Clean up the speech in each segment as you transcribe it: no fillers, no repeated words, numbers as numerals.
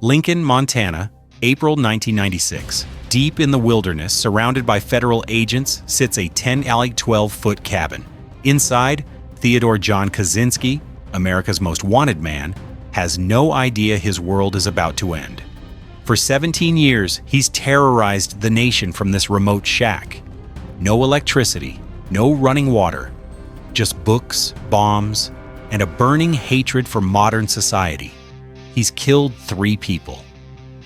Lincoln, Montana, April 1996. Deep in the wilderness, surrounded by federal agents, sits a 12-foot cabin. Inside, Theodore John Kaczynski, America's most wanted man, has no idea his world is about to end. For 17 years, he's terrorized the nation from this remote shack. No electricity, no running water, just books, bombs, and a burning hatred for modern society. He's killed 3 people,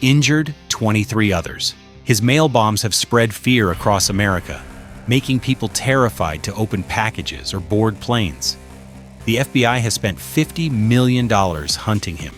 injured 23 others. His mail bombs have spread fear across America, making people terrified to open packages or board planes. The FBI has spent $50 million hunting him.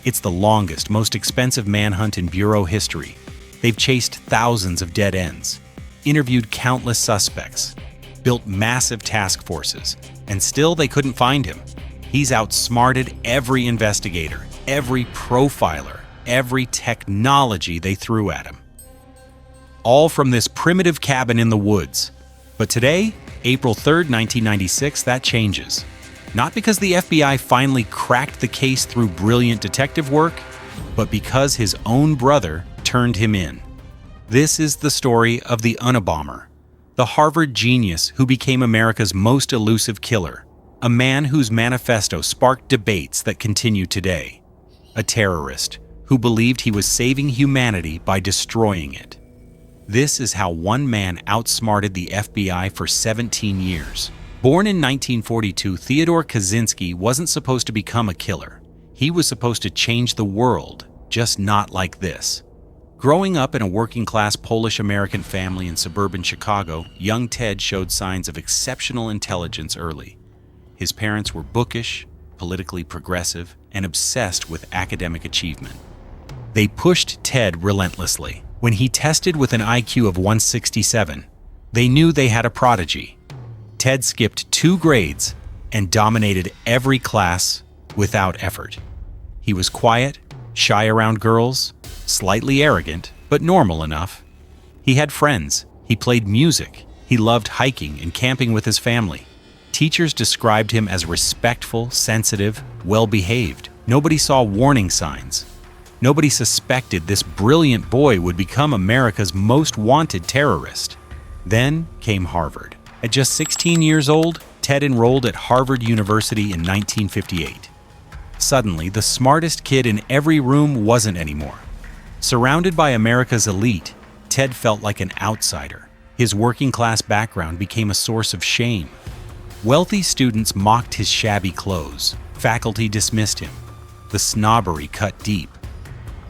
It's the longest, most expensive manhunt in Bureau history. They've chased thousands of dead ends, interviewed countless suspects, built massive task forces, and still they couldn't find him. He's outsmarted every investigator, every profiler, every technology they threw at him. All from this primitive cabin in the woods. But today, April 3rd, 1996, that changes. Not because the FBI finally cracked the case through brilliant detective work, but because his own brother turned him in. This is the story of the Unabomber, the Harvard genius who became America's most elusive killer, a man whose manifesto sparked debates that continue today, a terrorist who believed he was saving humanity by destroying it. This is how one man outsmarted the FBI for 17 years. Born in 1942, Theodore Kaczynski wasn't supposed to become a killer. He was supposed to change the world, just not like this. Growing up in a working-class Polish-American family in suburban Chicago, young Ted showed signs of exceptional intelligence early. His parents were bookish, politically progressive, and obsessed with academic achievement. They pushed Ted relentlessly. When he tested with an IQ of 167, they knew they had a prodigy. Ted skipped 2 grades and dominated every class without effort. He was quiet, shy around girls, slightly arrogant, but normal enough. He had friends, he played music, he loved hiking and camping with his family. Teachers described him as respectful, sensitive, well-behaved. Nobody saw warning signs. Nobody suspected this brilliant boy would become America's most wanted terrorist. Then came Harvard. At just 16 years old, Ted enrolled at Harvard University in 1958. Suddenly, the smartest kid in every room wasn't anymore. Surrounded by America's elite, Ted felt like an outsider. His working-class background became a source of shame. Wealthy students mocked his shabby clothes. Faculty dismissed him. The snobbery cut deep.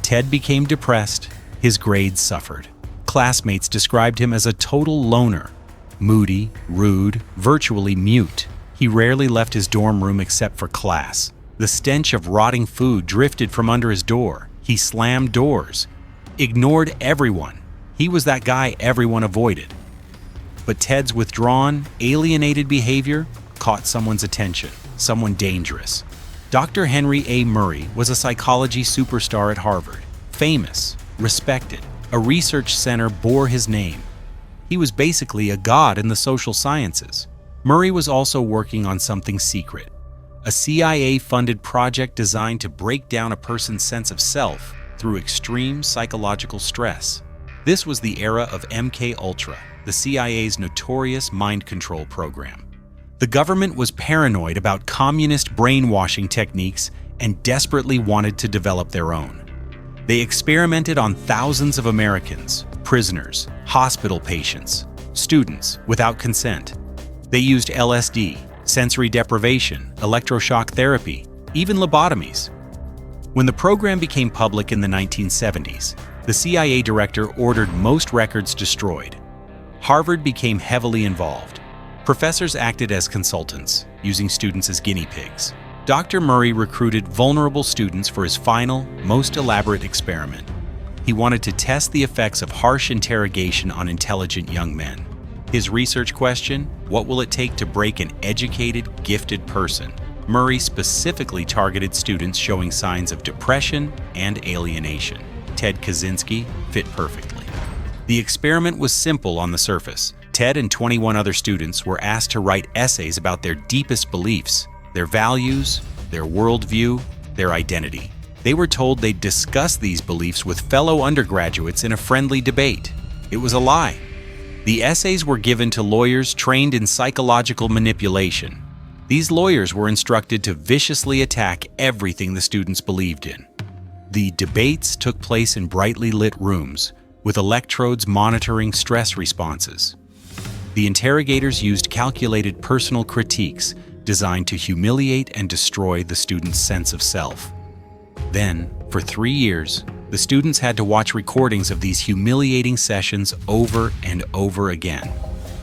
Ted became depressed. His grades suffered. Classmates described him as a total loner. Moody, rude, virtually mute. He rarely left his dorm room except for class. The stench of rotting food drifted from under his door. He slammed doors, ignored everyone. He was that guy everyone avoided. But Ted's withdrawn, alienated behavior caught someone's attention, someone dangerous. Dr. Henry A. Murray was a psychology superstar at Harvard, famous, respected. A research center bore his name. He was basically a god in the social sciences. Murray was also working on something secret, a CIA-funded project designed to break down a person's sense of self through extreme psychological stress. This was the era of MK-Ultra, the CIA's notorious mind control program. The government was paranoid about communist brainwashing techniques and desperately wanted to develop their own. They experimented on thousands of Americans, prisoners, hospital patients, students, without consent. They used LSD, sensory deprivation, electroshock therapy, even lobotomies. When the program became public in the 1970s, the CIA director ordered most records destroyed. Harvard became heavily involved. Professors acted as consultants, using students as guinea pigs. Dr. Murray recruited vulnerable students for his final, most elaborate experiment. He wanted to test the effects of harsh interrogation on intelligent young men. His research question: what will it take to break an educated, gifted person? Murray specifically targeted students showing signs of depression and alienation. Ted Kaczynski fit perfectly. The experiment was simple on the surface. Ted and 21 other students were asked to write essays about their deepest beliefs, their values, their worldview, their identity. They were told they'd discuss these beliefs with fellow undergraduates in a friendly debate. It was a lie. The essays were given to lawyers trained in psychological manipulation. These lawyers were instructed to viciously attack everything the students believed in. The debates took place in brightly lit rooms, with electrodes monitoring stress responses. The interrogators used calculated personal critiques designed to humiliate and destroy the students' sense of self. Then, for 3 years, the students had to watch recordings of these humiliating sessions over and over again.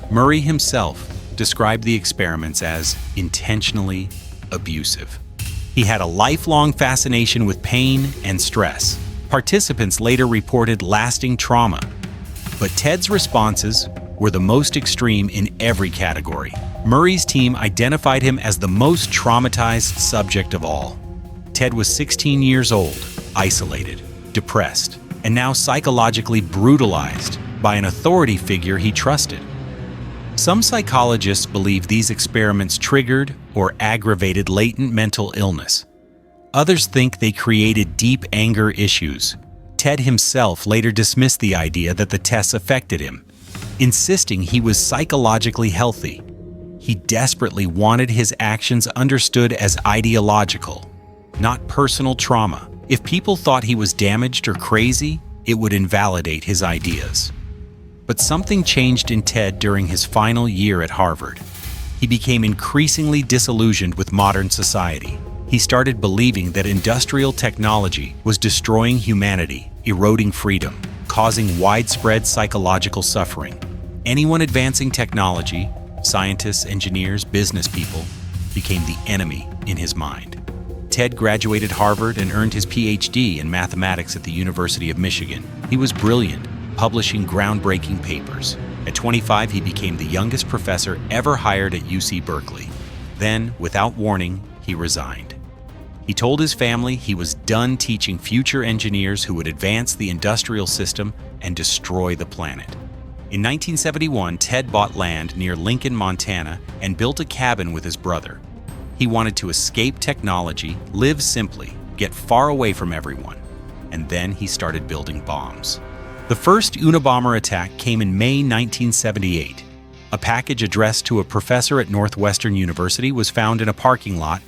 Murray himself described the experiments as intentionally abusive. He had a lifelong fascination with pain and stress. Participants later reported lasting trauma, but Ted's responses were the most extreme in every category. Murray's team identified him as the most traumatized subject of all. Ted was 16 years old, isolated, depressed, and now psychologically brutalized by an authority figure he trusted. Some psychologists believe these experiments triggered or aggravated latent mental illness. Others think they created deep anger issues. Ted himself later dismissed the idea that the tests affected him, insisting he was psychologically healthy. He desperately wanted his actions understood as ideological, not personal trauma. If people thought he was damaged or crazy, it would invalidate his ideas. But something changed in Ted during his final year at Harvard. He became increasingly disillusioned with modern society. He started believing that industrial technology was destroying humanity, eroding freedom, causing widespread psychological suffering. Anyone advancing technology, scientists, engineers, business people, became the enemy in his mind. Ted graduated Harvard and earned his PhD in mathematics at the University of Michigan. He was brilliant, publishing groundbreaking papers. At 25, he became the youngest professor ever hired at UC Berkeley. Then, without warning, he resigned. He told his family he was done teaching future engineers who would advance the industrial system and destroy the planet. In 1971, Ted bought land near Lincoln, Montana, and built a cabin with his brother. He wanted to escape technology, live simply, get far away from everyone. And then he started building bombs. The first Unabomber attack came in May 1978. A package addressed to a professor at Northwestern University was found in a parking lot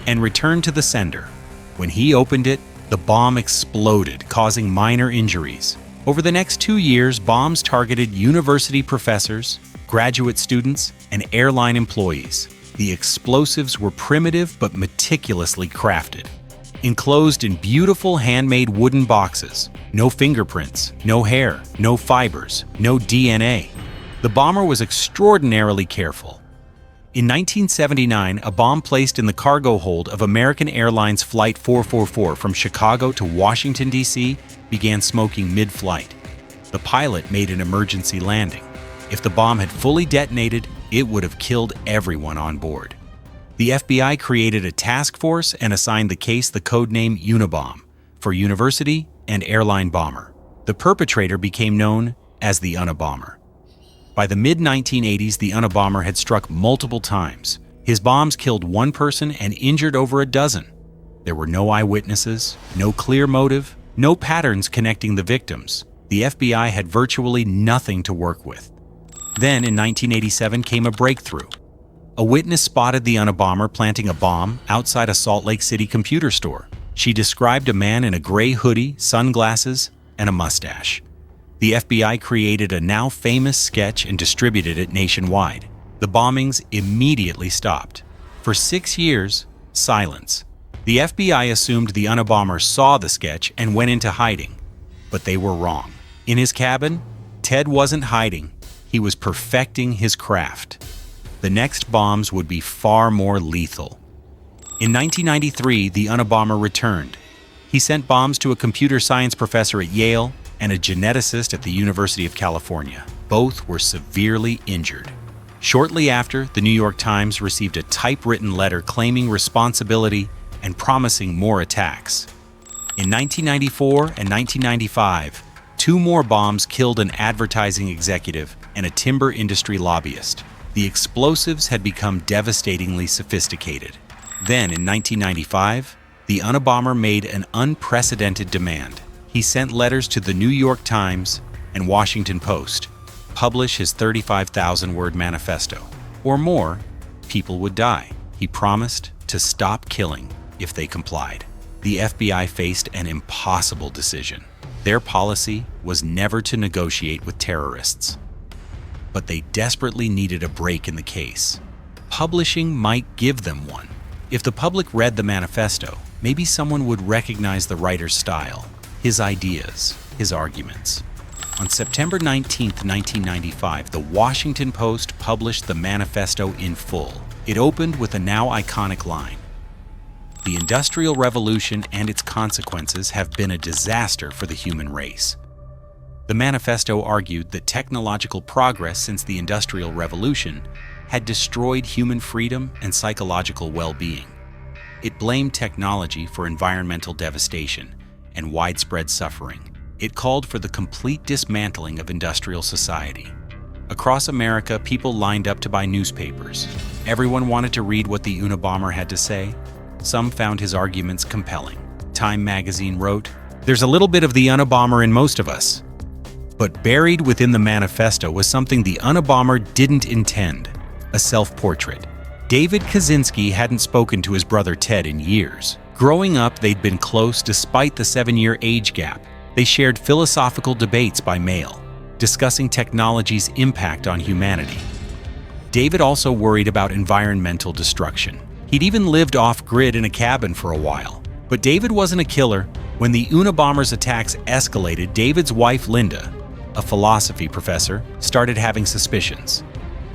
and returned to the sender. When he opened it, the bomb exploded, causing minor injuries. Over the next 2 years, bombs targeted university professors, graduate students, and airline employees. The explosives were primitive but meticulously crafted. Enclosed in beautiful handmade wooden boxes, no fingerprints, no hair, no fibers, no DNA. The bomber was extraordinarily careful. In 1979, a bomb placed in the cargo hold of American Airlines Flight 444 from Chicago to Washington, D.C. began smoking mid-flight. The pilot made an emergency landing. If the bomb had fully detonated, it would have killed everyone on board. The FBI created a task force and assigned the case the codename Unabomber for university and airline bomber. The perpetrator became known as the Unabomber. By the mid-1980s, the Unabomber had struck multiple times. His bombs killed one person and injured over a dozen. There were no eyewitnesses, no clear motive, no patterns connecting the victims. The FBI had virtually nothing to work with. Then, in 1987, came a breakthrough. A witness spotted the Unabomber planting a bomb outside a Salt Lake City computer store. She described a man in a gray hoodie, sunglasses, and a mustache. The FBI created a now famous sketch and distributed it nationwide. The bombings immediately stopped. For 6 years, silence. The FBI assumed the Unabomber saw the sketch and went into hiding, but they were wrong. In his cabin, Ted wasn't hiding. He was perfecting his craft. The next bombs would be far more lethal. In 1993, the Unabomber returned. He sent bombs to a computer science professor at Yale and a geneticist at the University of California. Both were severely injured. Shortly after, the New York Times received a typewritten letter claiming responsibility and promising more attacks. In 1994 and 1995, 2 more bombs killed an advertising executive and a timber industry lobbyist. The explosives had become devastatingly sophisticated. Then, in 1995, The Unabomber made an unprecedented demand. He sent letters to the New York Times and Washington Post. Publish his 35,000-word manifesto. Or more, people would die. He promised to stop killing if they complied. The FBI faced an impossible decision. Their policy was never to negotiate with terrorists. But they desperately needed a break in the case. Publishing might give them one. If the public read the manifesto, maybe someone would recognize the writer's style, his ideas, his arguments. On September 19, 1995, the Washington Post published the manifesto in full. It opened with a now iconic line: "The Industrial Revolution and its consequences have been a disaster for the human race." The manifesto argued that technological progress since the Industrial Revolution had destroyed human freedom and psychological well-being. It blamed technology for environmental devastation and widespread suffering. It called for the complete dismantling of industrial society. Across America, people lined up to buy newspapers. Everyone wanted to read what the Unabomber had to say. Some found his arguments compelling. Time magazine wrote, "There's a little bit of the Unabomber in most of us." But buried within the manifesto was something the Unabomber didn't intend: a self-portrait. David Kaczynski hadn't spoken to his brother Ted in years. Growing up, they'd been close despite the 7-year age gap. They shared philosophical debates by mail, discussing technology's impact on humanity. David also worried about environmental destruction. He'd even lived off-grid in a cabin for a while. But David wasn't a killer. When the Unabomber's attacks escalated, David's wife Linda, a philosophy professor, started having suspicions.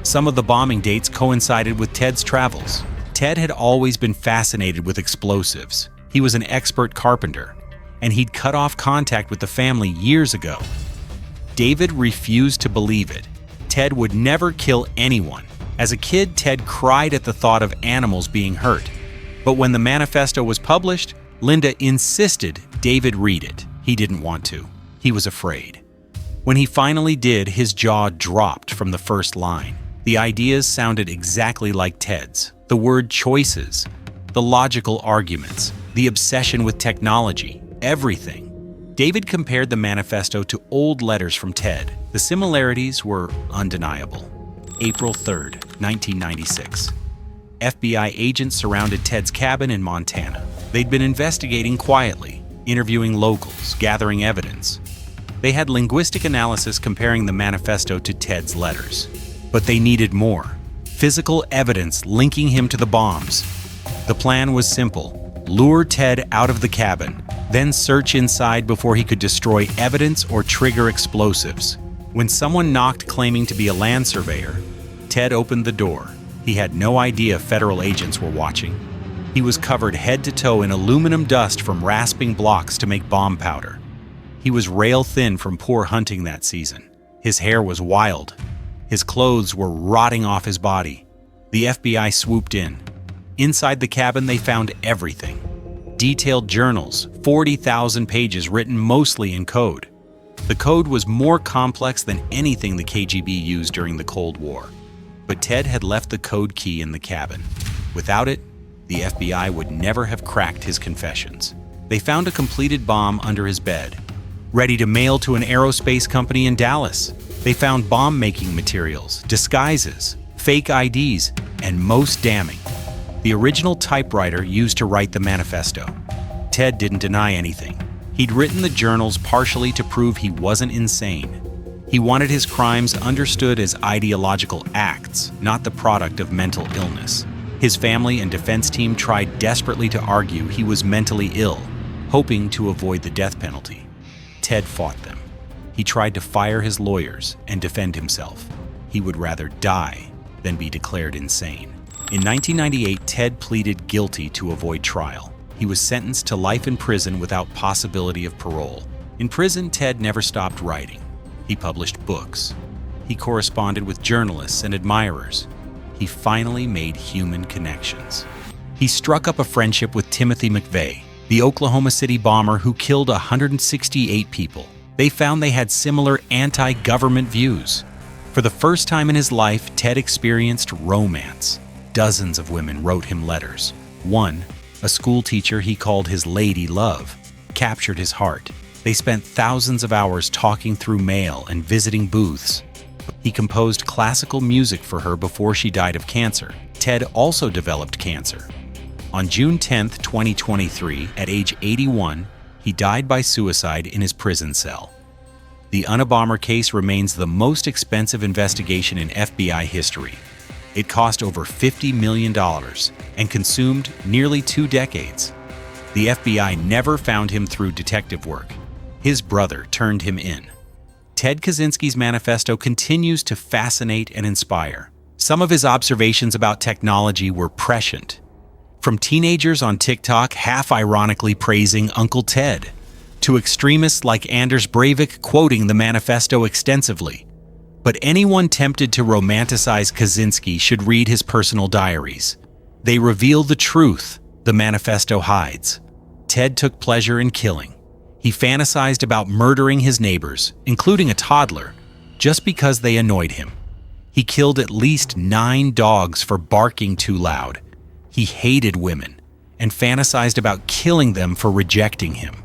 Some of the bombing dates coincided with Ted's travels. Ted had always been fascinated with explosives. He was an expert carpenter, and he'd cut off contact with the family years ago. David refused to believe it. Ted would never kill anyone. As a kid, Ted cried at the thought of animals being hurt. But when the manifesto was published, Linda insisted David read it. He didn't want to. He was afraid. When he finally did, his jaw dropped from the first line. The ideas sounded exactly like Ted's. The word choices, the logical arguments, the obsession with technology, everything. David compared the manifesto to old letters from Ted. The similarities were undeniable. April 3, 1996. FBI agents surrounded Ted's cabin in Montana. They'd been investigating quietly, interviewing locals, gathering evidence. They had linguistic analysis comparing the manifesto to Ted's letters. But they needed more. Physical evidence linking him to the bombs. The plan was simple: lure Ted out of the cabin, then search inside before he could destroy evidence or trigger explosives. When someone knocked claiming to be a land surveyor, Ted opened the door. He had no idea federal agents were watching. He was covered head to toe in aluminum dust from rasping blocks to make bomb powder. He was rail thin from poor hunting that season. His hair was wild. His clothes were rotting off his body. The FBI swooped in. Inside the cabin, they found everything. Detailed journals, 40,000 pages written mostly in code. The code was more complex than anything the KGB used during the Cold War. But Ted had left the code key in the cabin. Without it, the FBI would never have cracked his confessions. They found a completed bomb under his bed, ready to mail to an aerospace company in Dallas. They found bomb-making materials, disguises, fake IDs, and most damning, the original typewriter used to write the manifesto. Ted didn't deny anything. He'd written the journals partially to prove he wasn't insane. He wanted his crimes understood as ideological acts, not the product of mental illness. His family and defense team tried desperately to argue he was mentally ill, hoping to avoid the death penalty. Ted fought them. He tried to fire his lawyers and defend himself. He would rather die than be declared insane. In 1998, Ted pleaded guilty to avoid trial. He was sentenced to life in prison without possibility of parole. In prison, Ted never stopped writing. He published books. He corresponded with journalists and admirers. He finally made human connections. He struck up a friendship with Timothy McVeigh, the Oklahoma City bomber who killed 168 people. They found they had similar anti-government views. For the first time in his life, Ted experienced romance. Dozens of women wrote him letters. One, a schoolteacher he called his lady love, captured his heart. They spent thousands of hours talking through mail and visiting booths. He composed classical music for her before she died of cancer. Ted also developed cancer. On June 10, 2023, at age 81, he died by suicide in his prison cell. The Unabomber case remains the most expensive investigation in FBI history. It cost over $50 million and consumed nearly 2 decades. The FBI never found him through detective work. His brother turned him in. Ted Kaczynski's manifesto continues to fascinate and inspire. Some of his observations about technology were prescient. From teenagers on TikTok half-ironically praising Uncle Ted, to extremists like Anders Breivik quoting the manifesto extensively. But anyone tempted to romanticize Kaczynski should read his personal diaries. They reveal the truth the manifesto hides. Ted took pleasure in killing. He fantasized about murdering his neighbors, including a toddler, just because they annoyed him. He killed at least 9 dogs for barking too loud. He hated women and fantasized about killing them for rejecting him.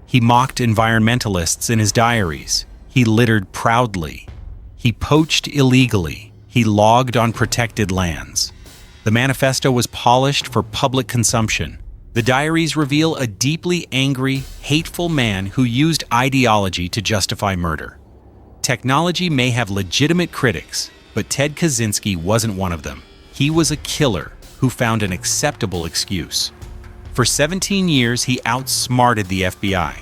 He mocked environmentalists in his diaries. He littered proudly. He poached illegally. He logged on protected lands. The manifesto was polished for public consumption. The diaries reveal a deeply angry, hateful man who used ideology to justify murder. Technology may have legitimate critics, but Ted Kaczynski wasn't one of them. He was a killer who found an acceptable excuse. For 17 years, he outsmarted the FBI,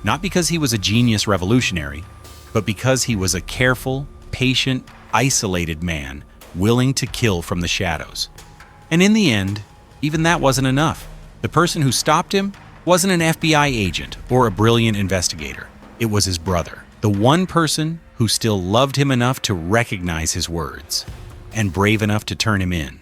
not because he was a genius revolutionary, but because he was a careful, patient, isolated man willing to kill from the shadows. And in the end, even that wasn't enough. The person who stopped him wasn't an FBI agent or a brilliant investigator. It was his brother, the one person who still loved him enough to recognize his words and brave enough to turn him in.